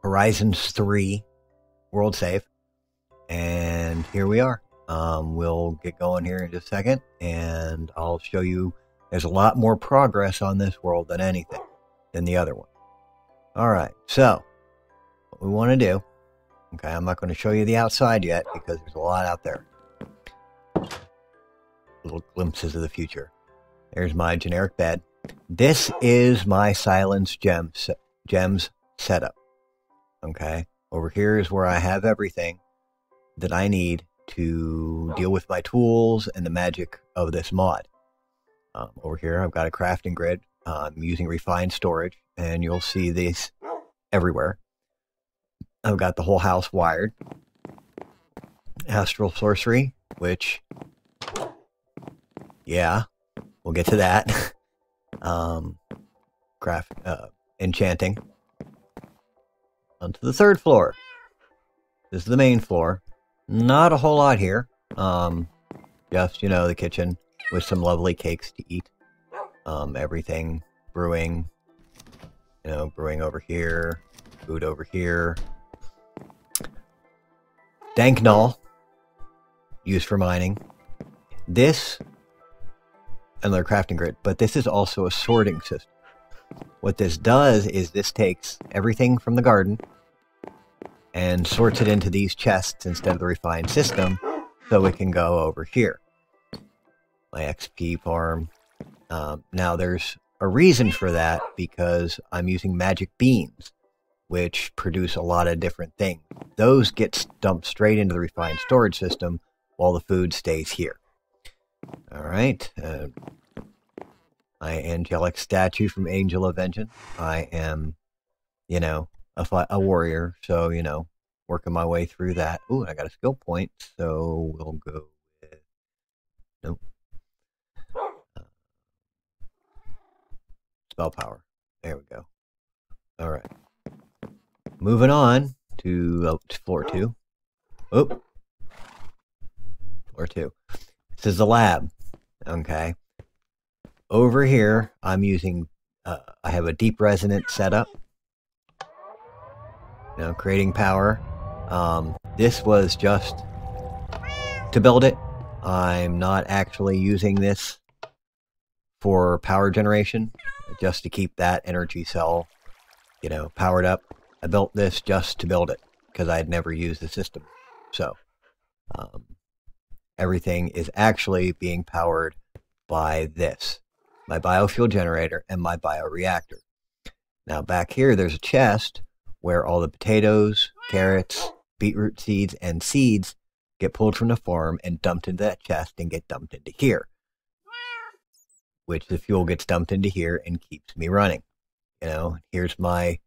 Horizons 3 world save. And here we are. We'll get going here in just a second, and I'll show you there's a lot more progress on this world than anything, than the other one. Alright, so, what we want to do, okay, I'm not going to show you the outside yet, because there's a lot out there. Little glimpses of the future. There's my generic bed. This is my silence gems setup. Okay, over here is where I have everything that I need to deal with my tools and the magic of this mod. Over here I've got a crafting grid. I'm using refined storage, and you'll see these everywhere. I've got the whole house wired. Astral sorcery, which, yeah, we'll get to that. Enchanting. Onto the third floor. This is the main floor. Not a whole lot here. Just, the kitchen with some lovely cakes to eat. Everything brewing. Brewing over here. Food over here. Danknull. Used for mining. This, another crafting grid, but this is also a sorting system. What this does is this takes everything from the garden and sorts it into these chests instead of the refined system, so it can go over here. My XP farm. Now there's a reason for that, because I'm using magic beans, which produce a lot of different things. Those get dumped straight into the refined storage system, while the food stays here. Alright. My Angelic Statue from Angel of Vengeance. I am, a warrior, so, working my way through that. Ooh, I got a skill point, so we'll go with... Nope. Spell power. There we go. Alright. Moving on to floor 2. Oop. Floor 2. This is the lab. Okay. Over here, I'm using, I have a deep resonance setup. Creating power. This was just to build it. I'm not actually using this for power generation, just to keep that energy cell, powered up. I built this just to build it, because I had never used the system. So, everything is actually being powered by this. My biofuel generator and my bioreactor. Now back here there's a chest where all the potatoes, carrots, beetroot seeds, and seeds get pulled from the farm and dumped into that chest and get dumped into here. Which the fuel gets dumped into here and keeps me running. Here's my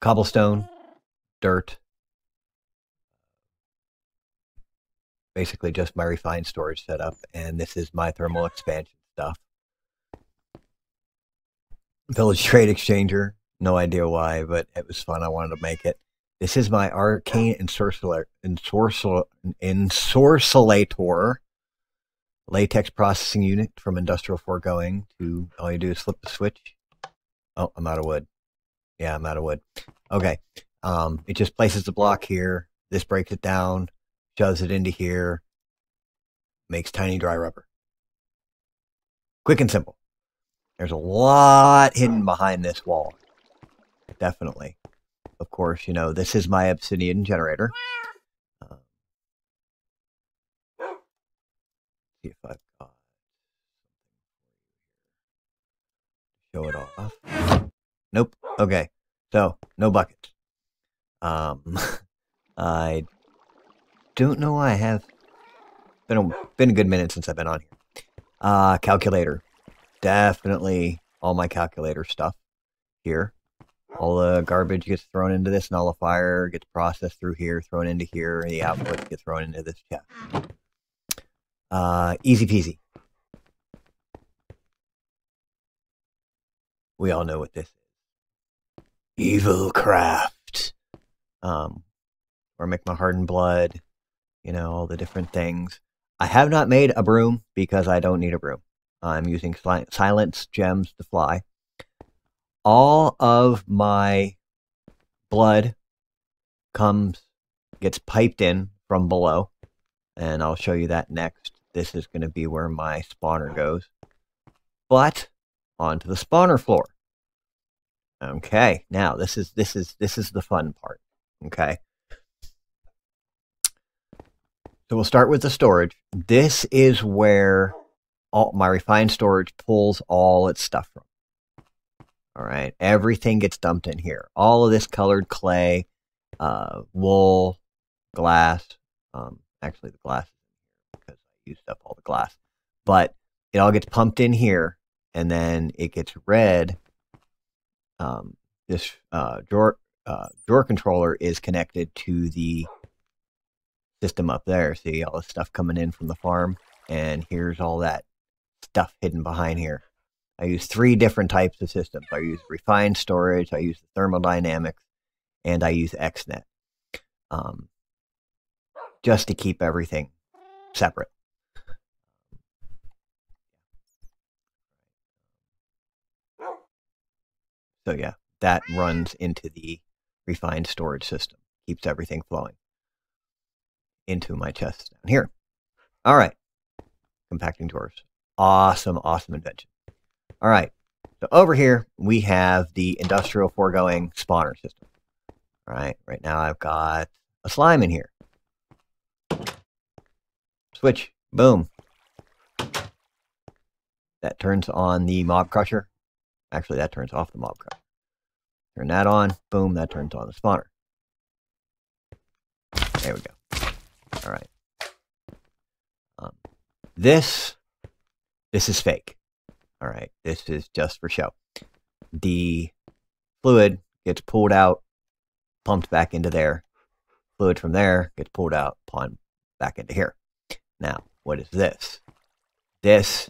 cobblestone, dirt, basically just my refined storage setup, and this is my thermal expansion stuff. Village trade exchanger, no idea why, but it was fun. I wanted to make it. This is my arcane ensorcellator latex processing unit from industrial foregoing to, all you do is flip the switch. Oh, I'm out of wood. Yeah, I'm out of wood. Okay. It just places the block here. This breaks it down, shoves it into here, makes tiny dry rubber. Quick and simple. There's a lot hidden behind this wall. Definitely. Of course, this is my obsidian generator. See if I've got something. Show it off. Nope. Okay. So, no buckets. I don't know why I have. Been a good minute since I've been on here. Calculator. Definitely all my calculator stuff here. All the garbage gets thrown into this nullifier, gets processed through here, thrown into here, and the output gets thrown into this chest. Easy peasy. We all know what this is. Evil craft. Or make my hardened blood. All the different things. I have not made a broom because I don't need a broom. I'm using silence gems to fly. all of my blood gets piped in from below, and I'll show you that next. This is going to be where my spawner goes. But onto the spawner floor. Okay, now this is the fun part. Okay. So we'll start with the storage. This is where all my refined storage pulls all its stuff from. All right, everything gets dumped in here. All of this colored clay, wool, glass. Actually, the glass because I used up all the glass. But it all gets pumped in here, and then it gets read. This drawer controller is connected to the system up there. See all the stuff coming in from the farm, and here's all that stuff hidden behind here. I use 3 different types of systems. I use refined storage, I use the thermodynamics, and I use XNet. Just to keep everything separate. So yeah, that runs into the refined storage system. Keeps everything flowing into my chest down here. All right, compacting drawers. Awesome, awesome invention. All right, so over here we have the industrial foregoing spawner system. All right now I've got a slime in here. Switch, boom. That turns on the mob crusher. Actually, that turns off the mob crusher. Turn that on, boom, that turns on the spawner. There we go. All right. This is fake. All right, this is just for show. The fluid gets pulled out, pumped back into there. Fluid from there gets pulled out, pumped back into here. Now, what is this? This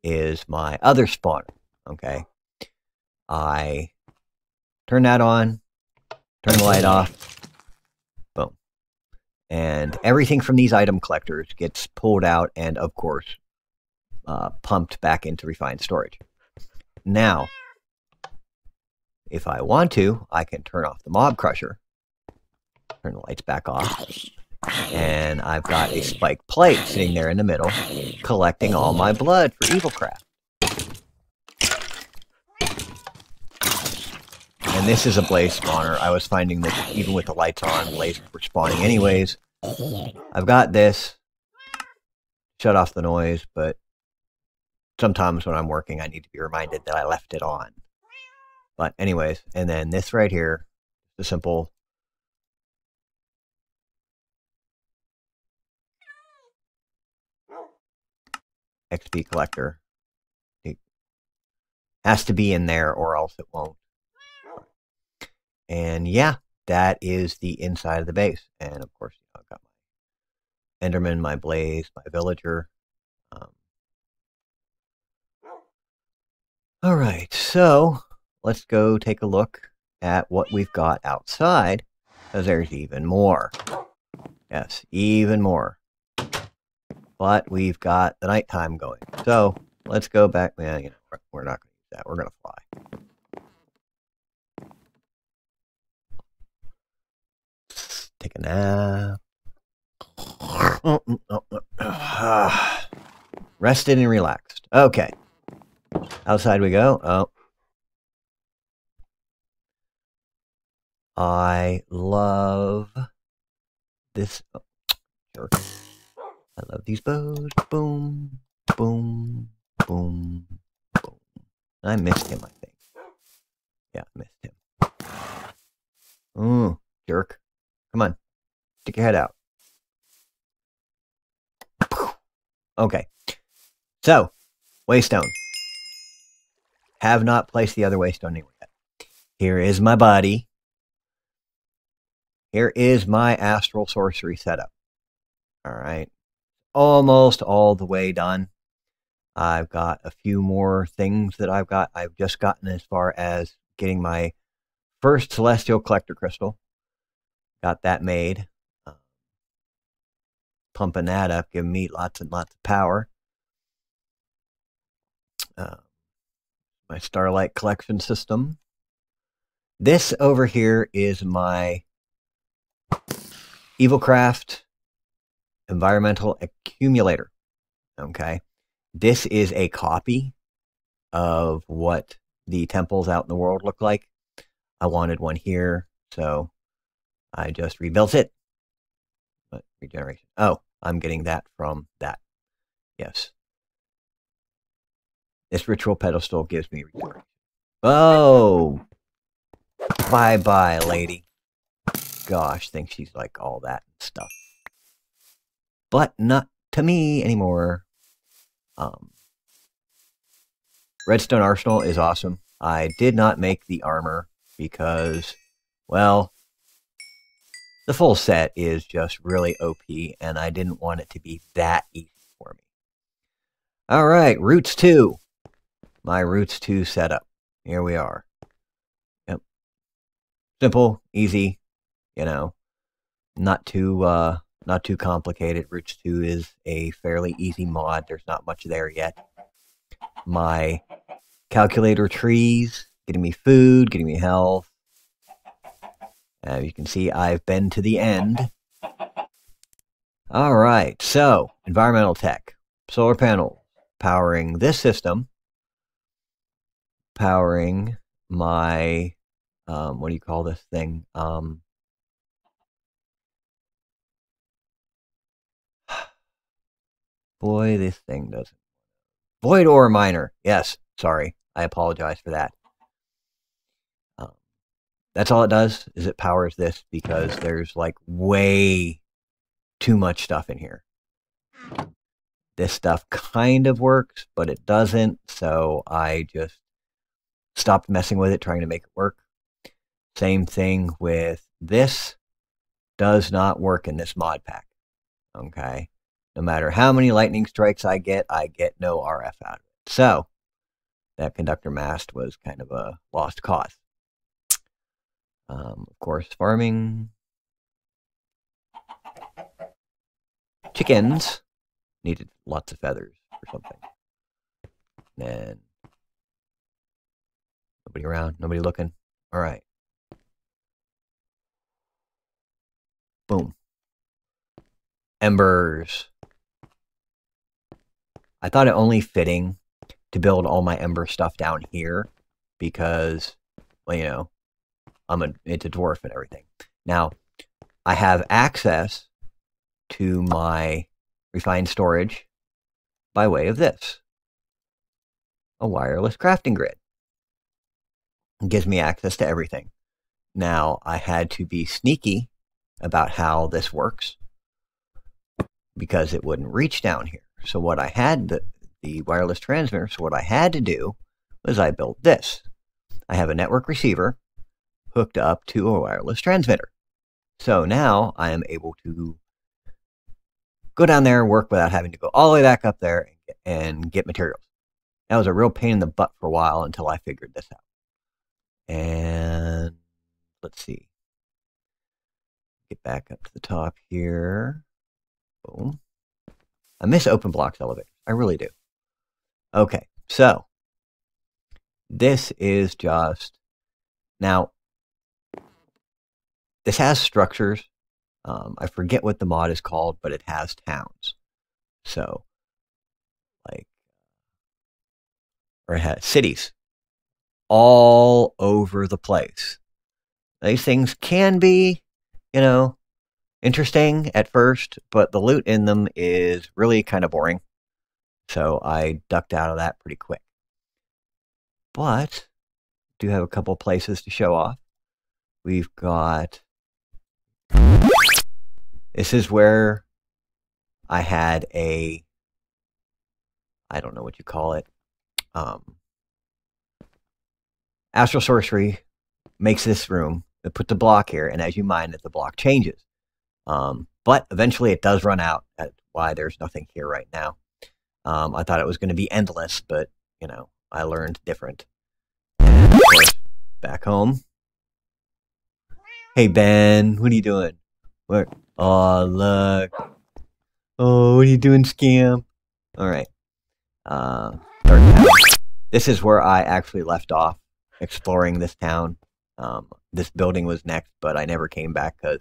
is my other spawner. Okay. I turn that on, turn the light off, boom. And everything from these item collectors gets pulled out and, of course, pumped back into refined storage. Now, if I want to, I can turn off the mob crusher, turn the lights back off, and I've got a spike plate sitting there in the middle, collecting all my blood for Evilcraft. And this is a blaze spawner. I was finding that even with the lights on, blazes were spawning anyways. I've got this. Shut off the noise, but sometimes when I'm working, I need to be reminded that I left it on. But anyways, and then this right here, the simple XP collector. It has to be in there or else it won't. And yeah, that is the inside of the base. And of course, I've got my Enderman, my blaze, my villager. All right, so let's go take a look at what we've got outside, because there's even more. Yes, even more. But we've got the nighttime going. So let's go back. Yeah, you know, we're not going to use that. We're going to fly. Take a nap. Rested and relaxed. Okay. Outside we go. Oh. I love this. Oh, jerk. I love these bows. Boom, boom, boom, boom. I missed him, I think. Yeah, I missed him. Ooh, jerk. Come on. Stick your head out. Okay. So, waystone. Have not placed the other waystone anywhere yet. Here is my body. Here is my astral sorcery setup. All right. Almost all the way done. I've got a few more things that I've got. I've just gotten as far as getting my first celestial collector crystal. Got that made. Pumping that up, giving me lots and lots of power. My Starlight collection system. This over here is my Evilcraft environmental accumulator. Okay. This is a copy of what the temples out in the world look like. I wanted one here, so I just rebuilt it. But regeneration. Oh, I'm getting that from that. Yes. This ritual pedestal gives me regeneration. Oh! Bye-bye, lady. Gosh, think she's like all that and stuff. But not to me anymore. Redstone Arsenal is awesome. I did not make the armor because, well, the full set is just really OP, and I didn't want it to be that easy for me. Alright, Roots 2. My Roots 2 setup. Here we are. Yep. Simple, easy, you know, not too complicated. Roots 2 is a fairly easy mod. There's not much there yet. My calculator trees, getting me food, getting me health. As you can see, I've been to the end. Alright, so, environmental tech. Solar panel, powering this system. Powering my, what do you call this thing? Boy, this thing doesn't. Void ore miner. Yes, sorry. I apologize for that. That's all it does, is it powers this, because there's like way too much stuff in here. This stuff kind of works, but it doesn't, so I just stopped messing with it, trying to make it work. Same thing with this. Does not work in this mod pack. Okay? No matter how many lightning strikes I get no RF out of it. So, that conductor mast was kind of a lost cause. Of course, farming. Chickens. Needed lots of feathers or something. And nobody around, nobody looking. Alright. Boom. Embers. I thought it only fitting to build all my Ember stuff down here because, well, you know, it's a dwarf and everything. Now, I have access to my refined storage by way of this. A wireless crafting grid. It gives me access to everything. Now, I had to be sneaky about how this works because it wouldn't reach down here. So what I had, the wireless transmitter, so what I had to do was I built this. I have a network receiver hooked up to a wireless transmitter. So now I am able to go down there and work without having to go all the way back up there and get materials. That was a real pain in the butt for a while until I figured this out. And let's see. Get back up to the top here. Boom. I miss open blocks elevators. I really do. Okay, so this is just, now, this has structures. I forget what the mod is called, but it has towns. So, like, or it has cities all over the place. These things can be, you know, interesting at first, but the loot in them is really kind of boring. So I ducked out of that pretty quick. But do have a couple places to show off. We've got, this is where I had a, I don't know what you call it, Astral Sorcery makes this room, they put the block here, and as you mine it, the block changes. But eventually it does run out. That's why there's nothing here right now. I thought it was going to be endless, but, you know, I learned different. And of course, back home. Hey, Ben, what are you doing? Where? Oh, look. Oh, what are you doing, Scamp? All right. Third town. This is where I actually left off exploring this town. This building was next, but I never came back because,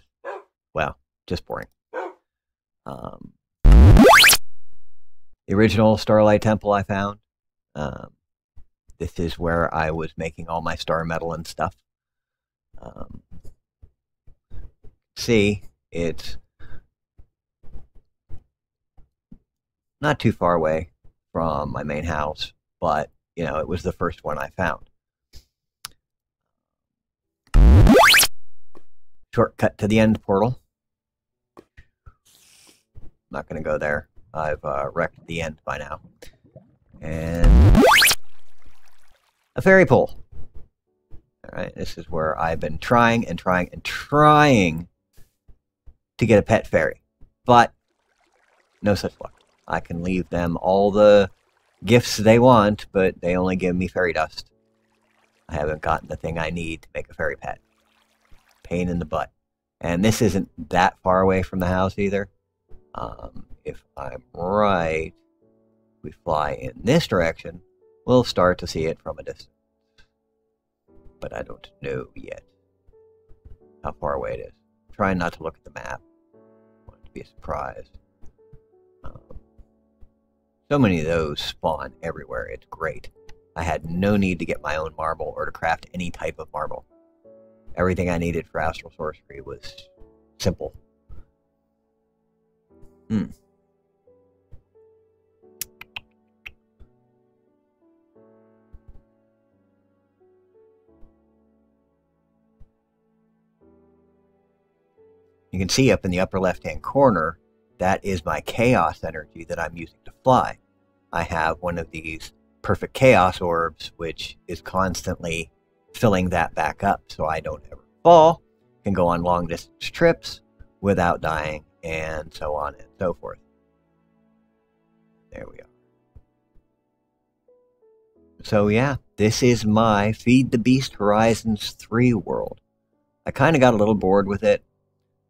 well, just boring. The original Starlight Temple I found. This is where I was making all my star metal and stuff. See, it's not too far away from my main house, but, you know, it was the first one I found. Shortcut to the end portal. Not going to go there. I've wrecked the end by now. And a Ferry Pool. Alright, this is where I've been trying to get a pet fairy. But no such luck. I can leave them all the gifts they want, but they only give me fairy dust. I haven't gotten the thing I need to make a fairy pet. Pain in the butt. And this isn't that far away from the house either. If I'm right, we fly in this direction, we'll start to see it from a distance. But I don't know yet how far away it is. I'm trying not to look at the map. I want it to be a surprise. So many of those spawn everywhere. It's great. I had no need to get my own marble or to craft any type of marble. Everything I needed for astral sorcery was simple. You can see up in the upper left-hand corner, that is my chaos energy that I'm using to fly. I have one of these perfect chaos orbs, which is constantly filling that back up so I don't ever fall, can go on long distance trips without dying, and so on and so forth. There we are. So yeah, this is my Feed the Beast Horizons 3 world. I kind of got a little bored with it.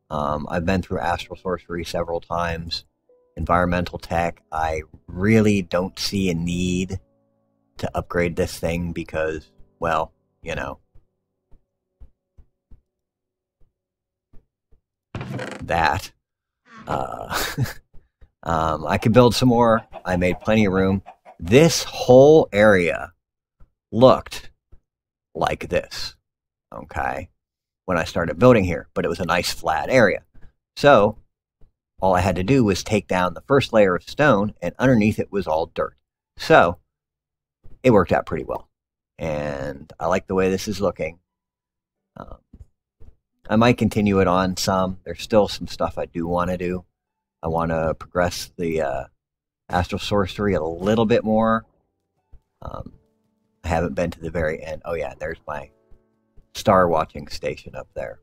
I've been through astral sorcery several times. Environmental tech, I really don't see a need to upgrade this thing because, well, you know, that. I could build some more. I made plenty of room. This whole area looked like this, okay, when I started building here, but it was a nice flat area. So all I had to do was take down the first layer of stone, and underneath it was all dirt. So it worked out pretty well, and I like the way this is looking. I might continue it on some. There's still some stuff I do want to do. I want to progress the astral sorcery a little bit more. I haven't been to the very end. Oh yeah, there's my star watching station up there.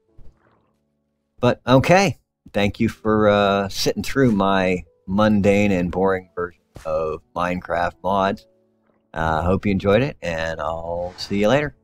But okay, thank you for sitting through my mundane and boring version of Minecraft mods. I hope you enjoyed it, and I'll see you later.